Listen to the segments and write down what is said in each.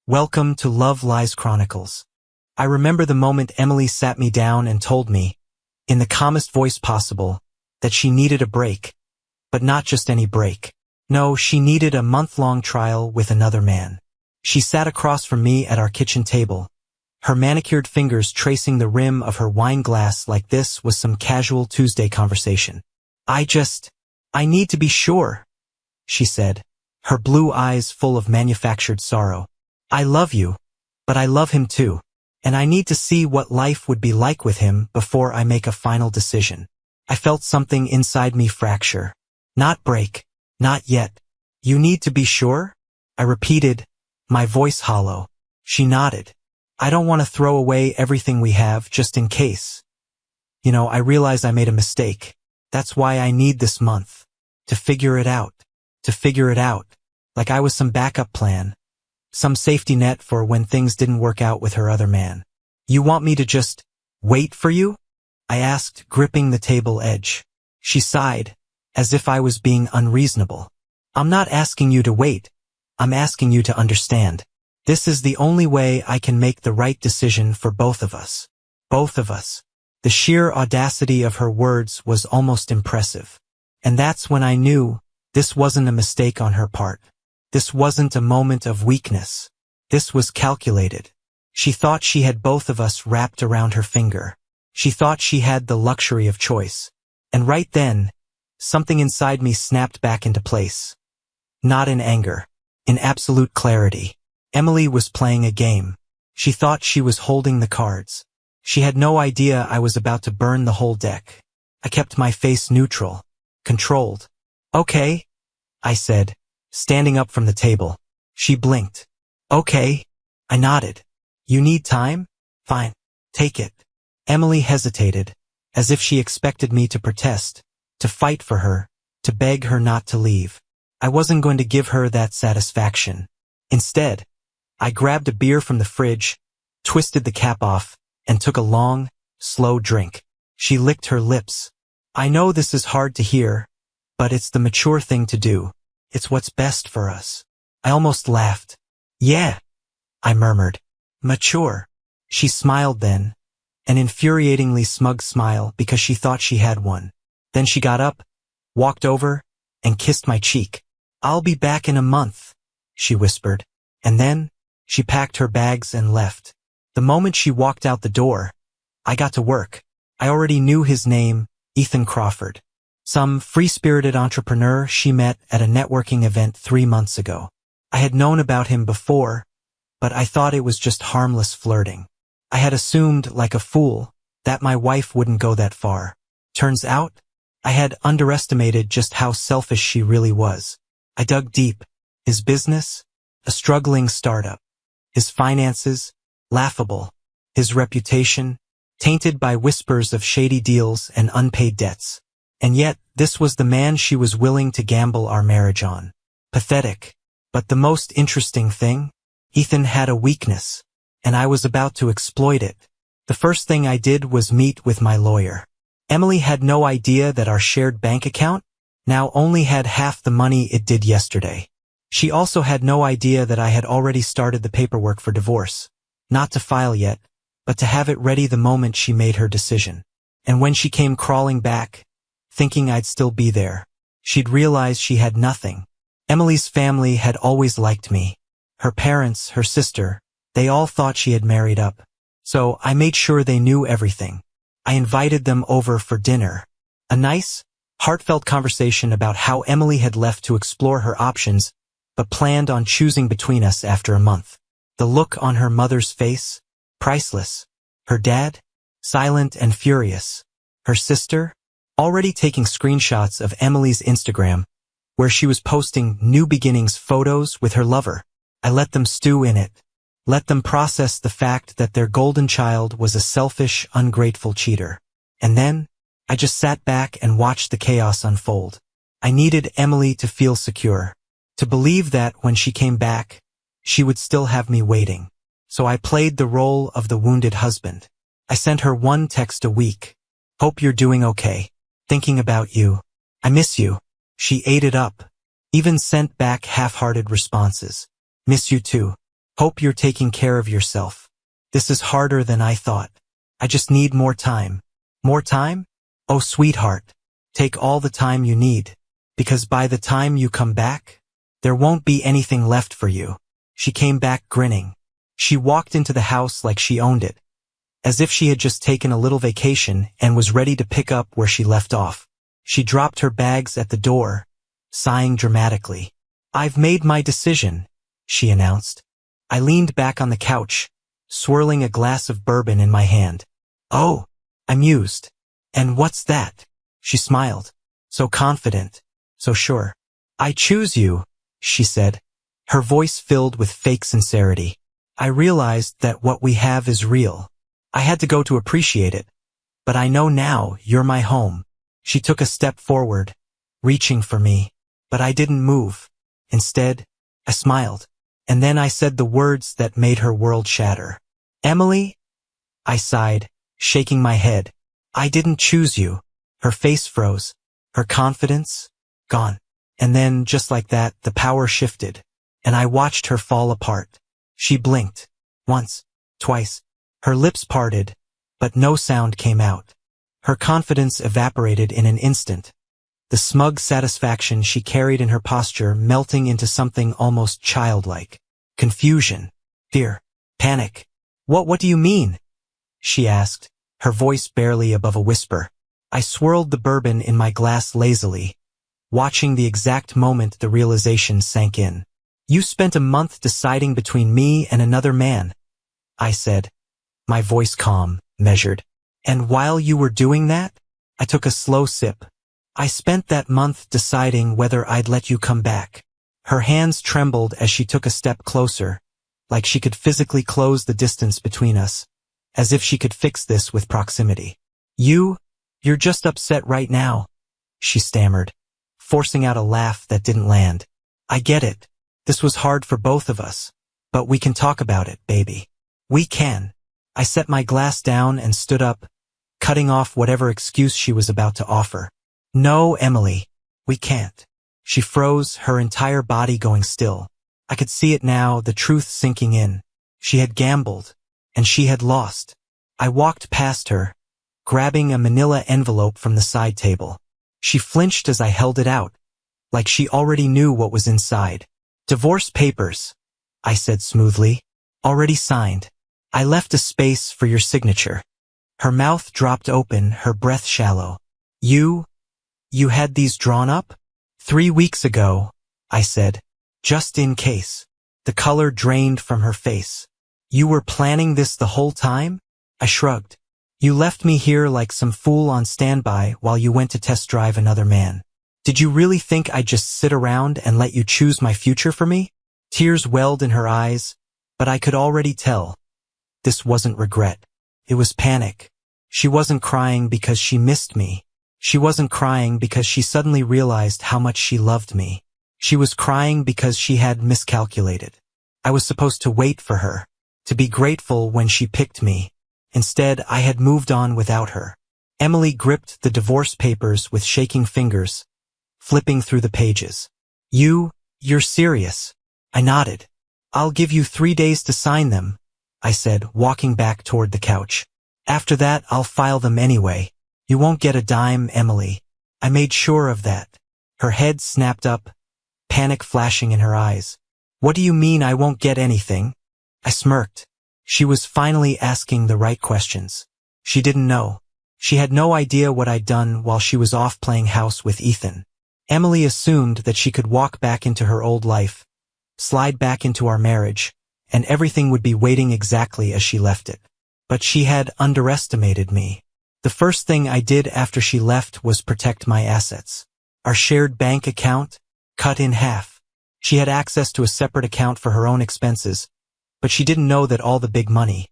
Welcome to Love Lies Chronicles. I remember the moment Emily sat me down and told me, in the calmest voice possible, that she needed a break. But not just any break. No, she needed a month-long trial with another man. She sat across from me at our kitchen table, her manicured fingers tracing the rim of her wine glass like this was some casual Tuesday conversation. I need to be sure, she said, her blue eyes full of manufactured sorrow. I love you, but I love him too, and I need to see what life would be like with him before I make a final decision. I felt something inside me fracture. Not break. Not yet. You need to be sure? I repeated, my voice hollow. She nodded. I don't want to throw away everything we have just in case. I realize I made a mistake. That's why I need this month. To figure it out. Like I was some backup plan. Some safety net for when things didn't work out with her other man. You want me to just wait for you? I asked, gripping the table edge. She sighed, as if I was being unreasonable. I'm not asking you to wait. I'm asking you to understand. This is the only way I can make the right decision for both of us. Both of us. The sheer audacity of her words was almost impressive. And that's when I knew this wasn't a mistake on her part. This wasn't a moment of weakness. This was calculated. She thought she had both of us wrapped around her finger. She thought she had the luxury of choice. And right then, something inside me snapped back into place. Not in anger. In absolute clarity. Emily was playing a game. She thought she was holding the cards. She had no idea I was about to burn the whole deck. I kept my face neutral. Controlled. Okay, I said, standing up from the table. She blinked. Okay. I nodded. You need time? Fine. Take it. Emily hesitated, as if she expected me to protest, to fight for her, to beg her not to leave. I wasn't going to give her that satisfaction. Instead, I grabbed a beer from the fridge, twisted the cap off, and took a long, slow drink. She licked her lips. I know this is hard to hear, but it's the mature thing to do. It's what's best for us. I almost laughed. Yeah, I murmured. Mature. She smiled then, an infuriatingly smug smile because she thought she had one. Then she got up, walked over, and kissed my cheek. I'll be back in a month, she whispered. And then, she packed her bags and left. The moment she walked out the door, I got to work. I already knew his name, Ethan Crawford. Some free-spirited entrepreneur she met at a networking event 3 months ago. I had known about him before, but I thought it was just harmless flirting. I had assumed, like a fool, that my wife wouldn't go that far. Turns out, I had underestimated just how selfish she really was. I dug deep. His business? A struggling startup. His finances? Laughable. His reputation? Tainted by whispers of shady deals and unpaid debts. And yet, this was the man she was willing to gamble our marriage on. Pathetic. But the most interesting thing? Ethan had a weakness, and I was about to exploit it. The first thing I did was meet with my lawyer. Emily had no idea that our shared bank account now only had half the money it did yesterday. She also had no idea that I had already started the paperwork for divorce. Not to file yet, but to have it ready the moment she made her decision. And when she came crawling back, thinking I'd still be there, she'd realize she had nothing. Emily's family had always liked me. Her parents, her sister, they all thought she had married up. So I made sure they knew everything. I invited them over for dinner. A nice, heartfelt conversation about how Emily had left to explore her options, but planned on choosing between us after a month. The look on her mother's face? Priceless. Her dad? Silent and furious. Her sister? Already taking screenshots of Emily's Instagram, where she was posting new beginnings photos with her lover. I let them stew in it. Let them process the fact that their golden child was a selfish, ungrateful cheater. And then, I just sat back and watched the chaos unfold. I needed Emily to feel secure, to believe that when she came back, she would still have me waiting. So I played the role of the wounded husband. I sent her one text a week. Hope you're doing okay. Thinking about you. I miss you. She ate it up. Even sent back half-hearted responses. Miss you too. Hope you're taking care of yourself. This is harder than I thought. I just need more time. More time? Oh, sweetheart. Take all the time you need. Because by the time you come back, there won't be anything left for you. She came back grinning. She walked into the house like she owned it, as if she had just taken a little vacation and was ready to pick up where she left off. She dropped her bags at the door, sighing dramatically. I've made my decision, she announced. I leaned back on the couch, swirling a glass of bourbon in my hand. Oh, I mused. And what's that? She smiled. So confident, so sure. I choose you, she said, her voice filled with fake sincerity. I realized that what we have is real. I had to go to appreciate it, but I know now you're my home. She took a step forward, reaching for me, but I didn't move. Instead, I smiled, and then I said the words that made her world shatter. Emily? I sighed, shaking my head. I didn't choose you. Her face froze, her confidence gone. And then, just like that, the power shifted, and I watched her fall apart. She blinked. Once, twice. Her lips parted, but no sound came out. Her confidence evaporated in an instant, the smug satisfaction she carried in her posture melting into something almost childlike. Confusion, fear, panic. What do you mean? She asked, her voice barely above a whisper. I swirled the bourbon in my glass lazily, watching the exact moment the realization sank in. You spent a month deciding between me and another man, I said, my voice calm, measured. And while you were doing that, I took a slow sip. I spent that month deciding whether I'd let you come back. Her hands trembled as she took a step closer, like she could physically close the distance between us, as if she could fix this with proximity. You're just upset right now, she stammered, forcing out a laugh that didn't land. I get it. This was hard for both of us, but we can talk about it, baby. We can. I set my glass down and stood up, cutting off whatever excuse she was about to offer. No, Emily, we can't. She froze, her entire body going still. I could see it now, the truth sinking in. She had gambled, and she had lost. I walked past her, grabbing a manila envelope from the side table. She flinched as I held it out, like she already knew what was inside. Divorce papers, I said smoothly. Already signed. I left a space for your signature. Her mouth dropped open, her breath shallow. You had these drawn up? 3 weeks ago, I said, just in case. The color drained from her face. You were planning this the whole time? I shrugged. You left me here like some fool on standby while you went to test drive another man. Did you really think I'd just sit around and let you choose my future for me? Tears welled in her eyes, but I could already tell. This wasn't regret. It was panic. She wasn't crying because she missed me. She wasn't crying because she suddenly realized how much she loved me. She was crying because she had miscalculated. I was supposed to wait for her, to be grateful when she picked me. Instead, I had moved on without her. Emily gripped the divorce papers with shaking fingers, flipping through the pages. You're serious? I nodded. I'll give you 3 days to sign them, I said, walking back toward the couch. After that, I'll file them anyway. You won't get a dime, Emily. I made sure of that. Her head snapped up, panic flashing in her eyes. What do you mean I won't get anything? I smirked. She was finally asking the right questions. She didn't know. She had no idea what I'd done while she was off playing house with Ethan. Emily assumed that she could walk back into her old life, slide back into our marriage, and everything would be waiting exactly as she left it. But she had underestimated me. The first thing I did after she left was protect my assets. Our shared bank account, cut in half. She had access to a separate account for her own expenses, but she didn't know that all the big money,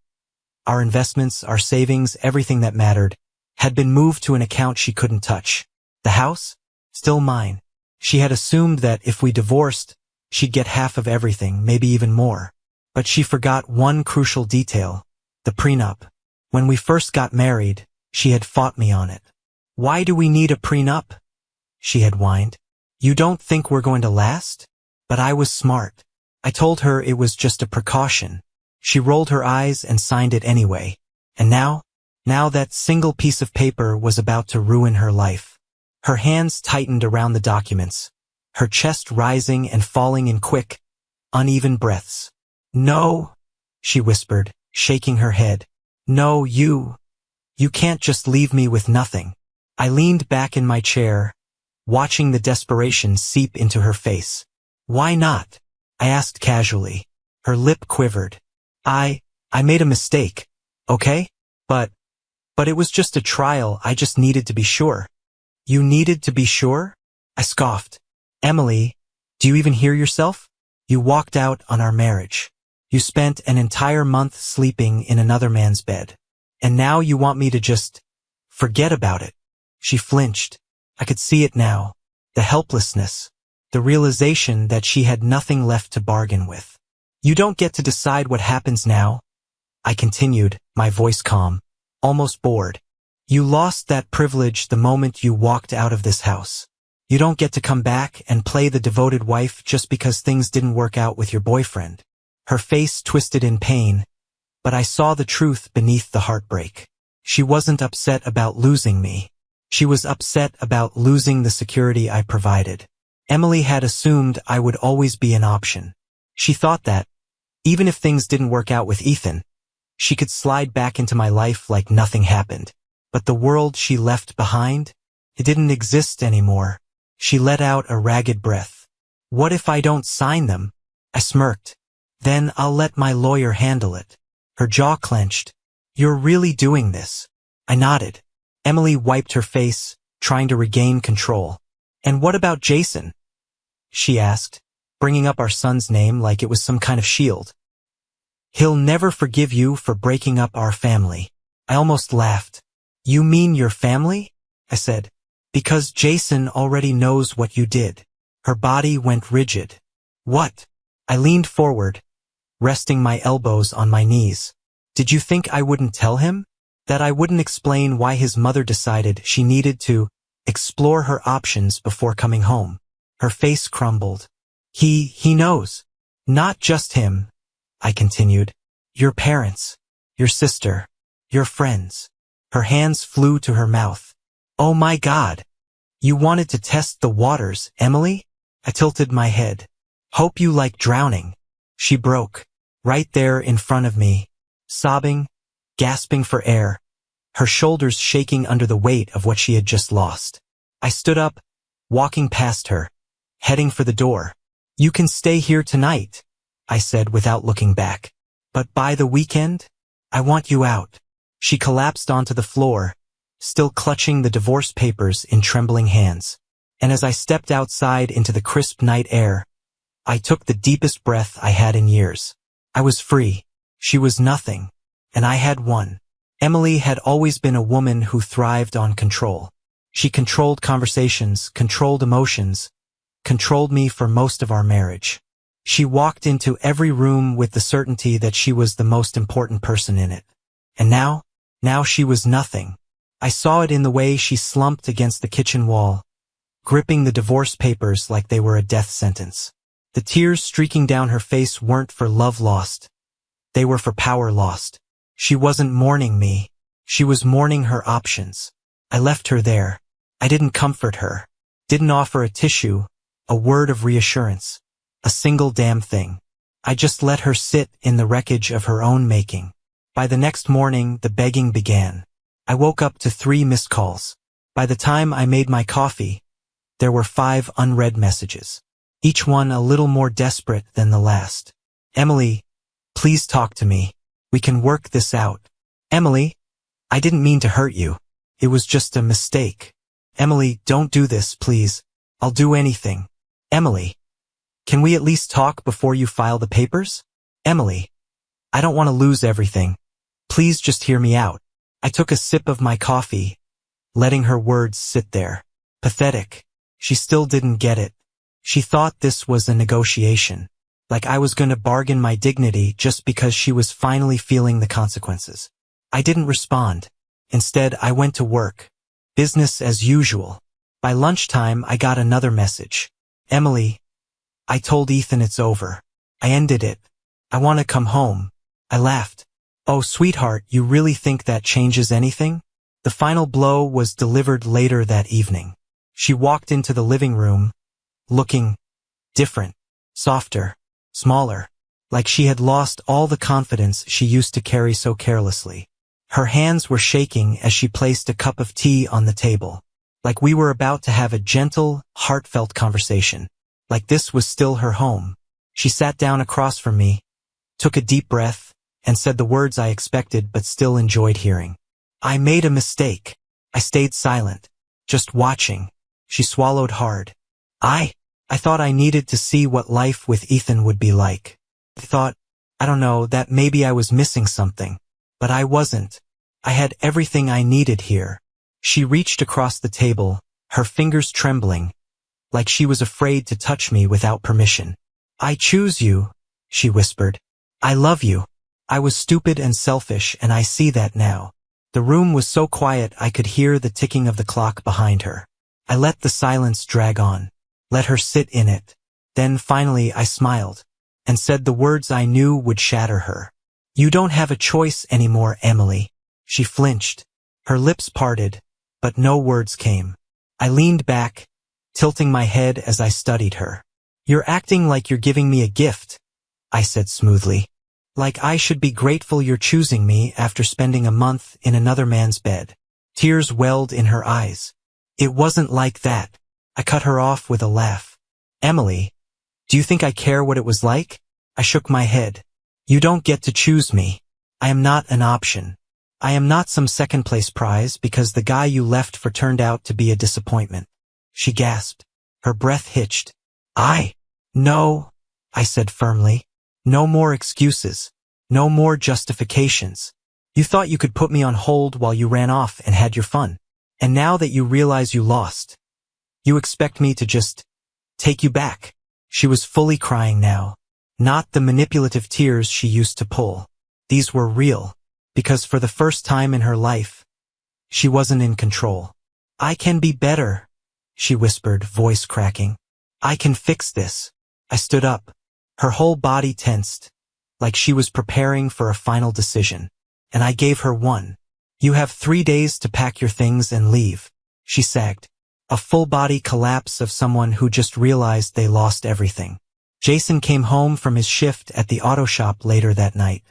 our investments, our savings, everything that mattered, had been moved to an account she couldn't touch. The house? Still mine. She had assumed that if we divorced, she'd get half of everything, maybe even more. But she forgot one crucial detail, the prenup. When we first got married, she had fought me on it. Why do we need a prenup? She had whined. You don't think we're going to last? But I was smart. I told her it was just a precaution. She rolled her eyes and signed it anyway. And now that single piece of paper was about to ruin her life. Her hands tightened around the documents, her chest rising and falling in quick, uneven breaths. "No," she whispered, shaking her head. "No, you can't just leave me with nothing." I leaned back in my chair, watching the desperation seep into her face. "Why not?" I asked casually. Her lip quivered. I made a mistake, okay? But it was just a trial. I just needed to be sure." "You needed to be sure?" I scoffed. "Emily, do you even hear yourself? You walked out on our marriage. You spent an entire month sleeping in another man's bed. And now you want me to just forget about it." She flinched. I could see it now. The helplessness. The realization that she had nothing left to bargain with. "You don't get to decide what happens now," I continued, my voice calm, almost bored. "You lost that privilege the moment you walked out of this house. You don't get to come back and play the devoted wife just because things didn't work out with your boyfriend." Her face twisted in pain, but I saw the truth beneath the heartbreak. She wasn't upset about losing me. She was upset about losing the security I provided. Emily had assumed I would always be an option. She thought that, even if things didn't work out with Ethan, she could slide back into my life like nothing happened. But the world she left behind, it didn't exist anymore. She let out a ragged breath. "What if I don't sign them?" I smirked. "Then I'll let my lawyer handle it." Her jaw clenched. "You're really doing this?" I nodded. Emily wiped her face, trying to regain control. "And what about Jason?" she asked, bringing up our son's name like it was some kind of shield. "He'll never forgive you for breaking up our family." I almost laughed. "You mean your family?" I said. "Because Jason already knows what you did." Her body went rigid. "What?" I leaned forward, resting my elbows on my knees. "Did you think I wouldn't tell him? That I wouldn't explain why his mother decided she needed to explore her options before coming home?" Her face crumbled. He knows. Not just him," I continued. "Your parents, your sister, your friends." Her hands flew to her mouth. "Oh my God. You wanted to test the waters, Emily?" I tilted my head. "Hope you like drowning." She broke, right there in front of me, sobbing, gasping for air, her shoulders shaking under the weight of what she had just lost. I stood up, walking past her, heading for the door. "You can stay here tonight," I said without looking back. "But by the weekend, I want you out." She collapsed onto the floor, still clutching the divorce papers in trembling hands. And as I stepped outside into the crisp night air, I took the deepest breath I had in years. I was free. She was nothing, and I had won. Emily had always been a woman who thrived on control. She controlled conversations, controlled emotions, controlled me for most of our marriage. She walked into every room with the certainty that she was the most important person in it. And now she was nothing. I saw it in the way she slumped against the kitchen wall, gripping the divorce papers like they were a death sentence. The tears streaking down her face weren't for love lost. They were for power lost. She wasn't mourning me. She was mourning her options. I left her there. I didn't comfort her. Didn't offer a tissue, a word of reassurance, a single damn thing. I just let her sit in the wreckage of her own making. By the next morning, the begging began. I woke up to 3 missed calls. By the time I made my coffee, there were 5 unread messages, each one a little more desperate than the last. "Emily, please talk to me. We can work this out." "Emily, I didn't mean to hurt you. It was just a mistake." "Emily, don't do this, please. I'll do anything." "Emily, can we at least talk before you file the papers?" "Emily, I don't want to lose everything. Please just hear me out." I took a sip of my coffee, letting her words sit there. Pathetic. She still didn't get it. She thought this was a negotiation, like I was going to bargain my dignity just because she was finally feeling the consequences. I didn't respond. Instead, I went to work. Business as usual. By lunchtime, I got another message. "Emily, I told Ethan it's over." I ended it. I want to come home. I laughed. Oh, sweetheart, you really think that changes anything? The final blow was delivered later that evening. She walked into the living room, looking different, softer, smaller, like she had lost all the confidence she used to carry so carelessly. Her hands were shaking as she placed a cup of tea on the table, like we were about to have a gentle, heartfelt conversation, like this was still her home. She sat down across from me, took a deep breath, and said the words I expected but still enjoyed hearing. I made a mistake. I stayed silent, just watching. She swallowed hard. I thought I needed to see what life with Ethan would be like. I thought, I don't know, that maybe I was missing something. But I wasn't. I had everything I needed here. She reached across the table, her fingers trembling, like she was afraid to touch me without permission. I choose you, she whispered. I love you. I was stupid and selfish, and I see that now. The room was so quiet I could hear the ticking of the clock behind her. I let the silence drag on, let her sit in it. Then finally I smiled, and said the words I knew would shatter her. You don't have a choice anymore, Emily. She flinched. Her lips parted, but no words came. I leaned back, tilting my head as I studied her. You're acting like you're giving me a gift, I said smoothly. Like I should be grateful you're choosing me after spending a month in another man's bed. Tears welled in her eyes. It wasn't like that. I cut her off with a laugh. Emily, do you think I care what it was like? I shook my head. You don't get to choose me. I am not an option. I am not some second-place prize because the guy you left for turned out to be a disappointment. She gasped. Her breath hitched. No, I said firmly. No more excuses. No more justifications. You thought you could put me on hold while you ran off and had your fun. And now that you realize you lost, you expect me to just take you back. She was fully crying now. Not the manipulative tears she used to pull. These were real, because for the first time in her life, she wasn't in control. I can be better, she whispered, voice cracking. I can fix this. I stood up. Her whole body tensed, like she was preparing for a final decision. And I gave her one. You have 3 days to pack your things and leave, she sagged. A full-body collapse of someone who just realized they lost everything. Jason came home from his shift at the auto shop later that night.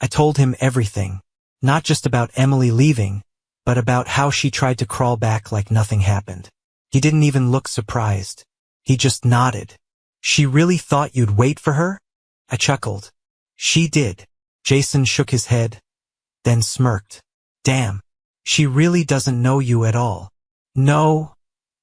I told him everything, not just about Emily leaving, but about how she tried to crawl back like nothing happened. He didn't even look surprised. He just nodded. She really thought you'd wait for her? I chuckled. She did. Jason shook his head, then smirked. Damn, she really doesn't know you at all. No,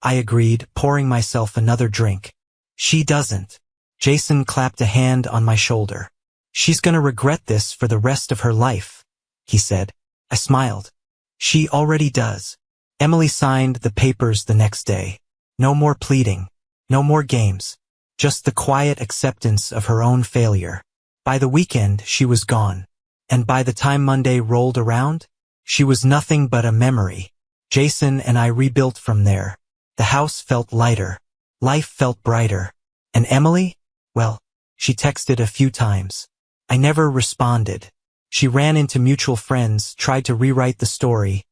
I agreed, pouring myself another drink. She doesn't. Jason clapped a hand on my shoulder. She's gonna regret this for the rest of her life, he said. I smiled. She already does. Emily signed the papers the next day. No more pleading. No more games. Just the quiet acceptance of her own failure. By the weekend, she was gone. And by the time Monday rolled around, she was nothing but a memory. Jason and I rebuilt from there. The house felt lighter. Life felt brighter. And Emily? Well, she texted a few times. I never responded. She ran into mutual friends, tried to rewrite the story,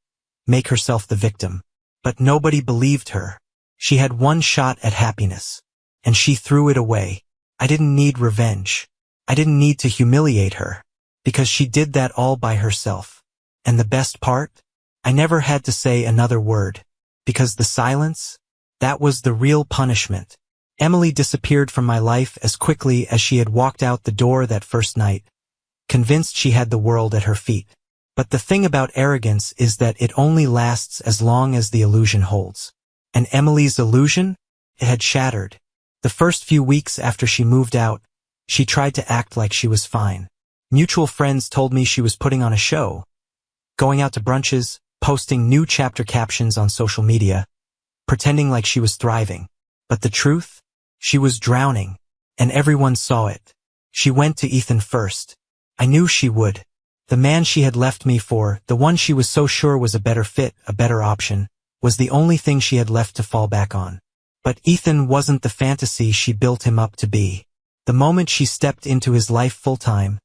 make herself the victim. But nobody believed her. She had one shot at happiness. And she threw it away. I didn't need revenge. I didn't need to humiliate her. Because she did that all by herself. And the best part? I never had to say another word. Because the silence? That was the real punishment. Emily disappeared from my life as quickly as she had walked out the door that first night, convinced she had the world at her feet. But the thing about arrogance is that it only lasts as long as the illusion holds. And Emily's illusion? It had shattered. The first few weeks after she moved out, she tried to act like she was fine. Mutual friends told me she was putting on a show, going out to brunches, posting new chapter captions on social media, pretending like she was thriving. But the truth? She was drowning, and everyone saw it. She went to Ethan first. I knew she would. The man she had left me for, the one she was so sure was a better fit, a better option, was the only thing she had left to fall back on. But Ethan wasn't the fantasy she built him up to be. The moment she stepped into his life full-time,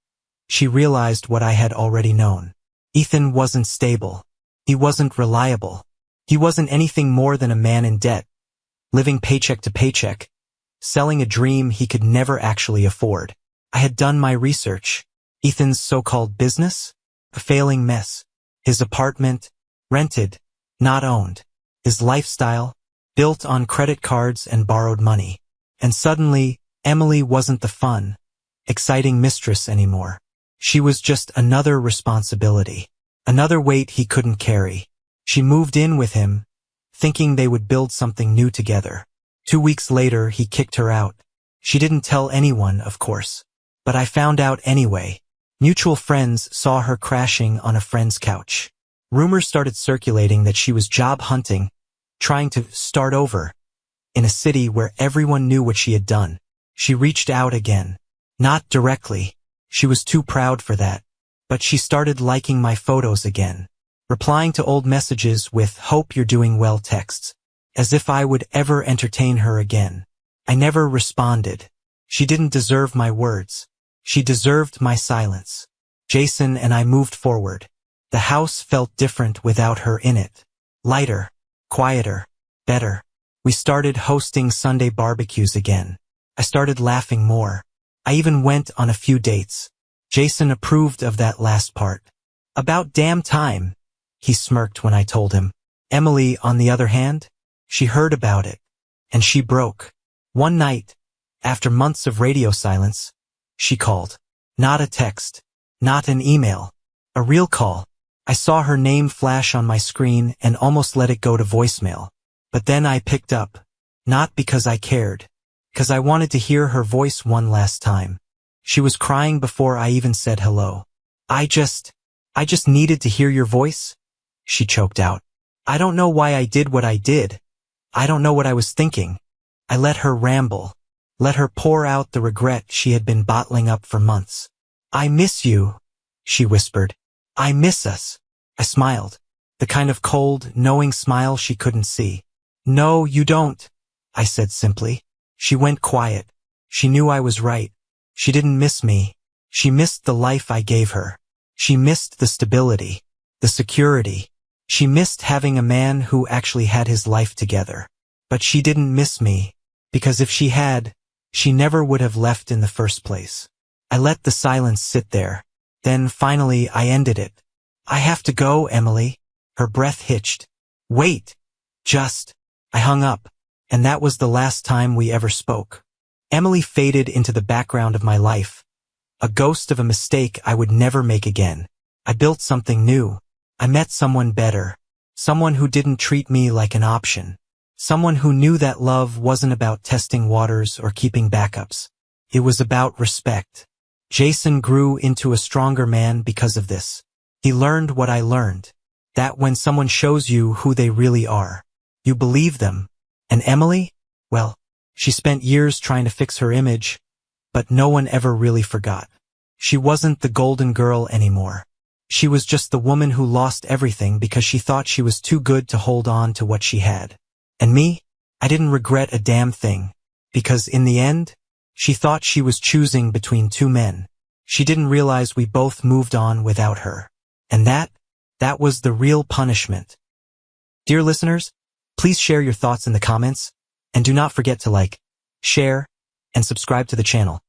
she realized what I had already known. Ethan wasn't stable. He wasn't reliable. He wasn't anything more than a man in debt, living paycheck to paycheck, selling a dream he could never actually afford. I had done my research. Ethan's so-called business? A failing mess. His apartment? Rented, not owned. His lifestyle? Built on credit cards and borrowed money. And suddenly, Emily wasn't the fun, exciting mistress anymore. She was just another responsibility. Another weight he couldn't carry. She moved in with him, thinking they would build something new together. 2 weeks later, he kicked her out. She didn't tell anyone, of course. But I found out anyway. Mutual friends saw her crashing on a friend's couch. Rumors started circulating that she was job hunting, trying to start over, in a city where everyone knew what she had done. She reached out again. Not directly. She was too proud for that. But she started liking my photos again, replying to old messages with "hope you're doing well" texts, as if I would ever entertain her again. I never responded. She didn't deserve my words. She deserved my silence. Jason and I moved forward. The house felt different without her in it. Lighter, quieter, better. We started hosting Sunday barbecues again. I started laughing more. I even went on a few dates. Jason approved of that last part. About damn time, he smirked when I told him. Emily, on the other hand, she heard about it. And she broke. One night, after months of radio silence, she called. Not a text. Not an email. A real call. I saw her name flash on my screen and almost let it go to voicemail. But then I picked up. Not because I cared. Because I wanted to hear her voice one last time. She was crying before I even said hello. I just needed to hear your voice, she choked out. I don't know why I did what I did. I don't know what I was thinking. I let her ramble. Let her pour out the regret she had been bottling up for months. I miss you, she whispered. I miss us. I smiled. The kind of cold, knowing smile she couldn't see. No, you don't, I said simply. She went quiet. She knew I was right. She didn't miss me. She missed the life I gave her. She missed the stability, the security. She missed having a man who actually had his life together. But she didn't miss me, because if she had, she never would have left in the first place. I let the silence sit there. Then finally I ended it. I have to go, Emily. Her breath hitched. Wait. I hung up. And that was the last time we ever spoke. Emily faded into the background of my life, a ghost of a mistake I would never make again. I built something new. I met someone better, someone who didn't treat me like an option, someone who knew that love wasn't about testing waters or keeping backups. It was about respect. Jason grew into a stronger man because of this. He learned what I learned, that when someone shows you who they really are, you believe them. And Emily? Well, she spent years trying to fix her image, but no one ever really forgot. She wasn't the golden girl anymore. She was just the woman who lost everything because she thought she was too good to hold on to what she had. And me? I didn't regret a damn thing, because in the end, she thought she was choosing between two men. She didn't realize we both moved on without her. And that was the real punishment. Dear listeners, please share your thoughts in the comments, and do not forget to like, share, and subscribe to the channel.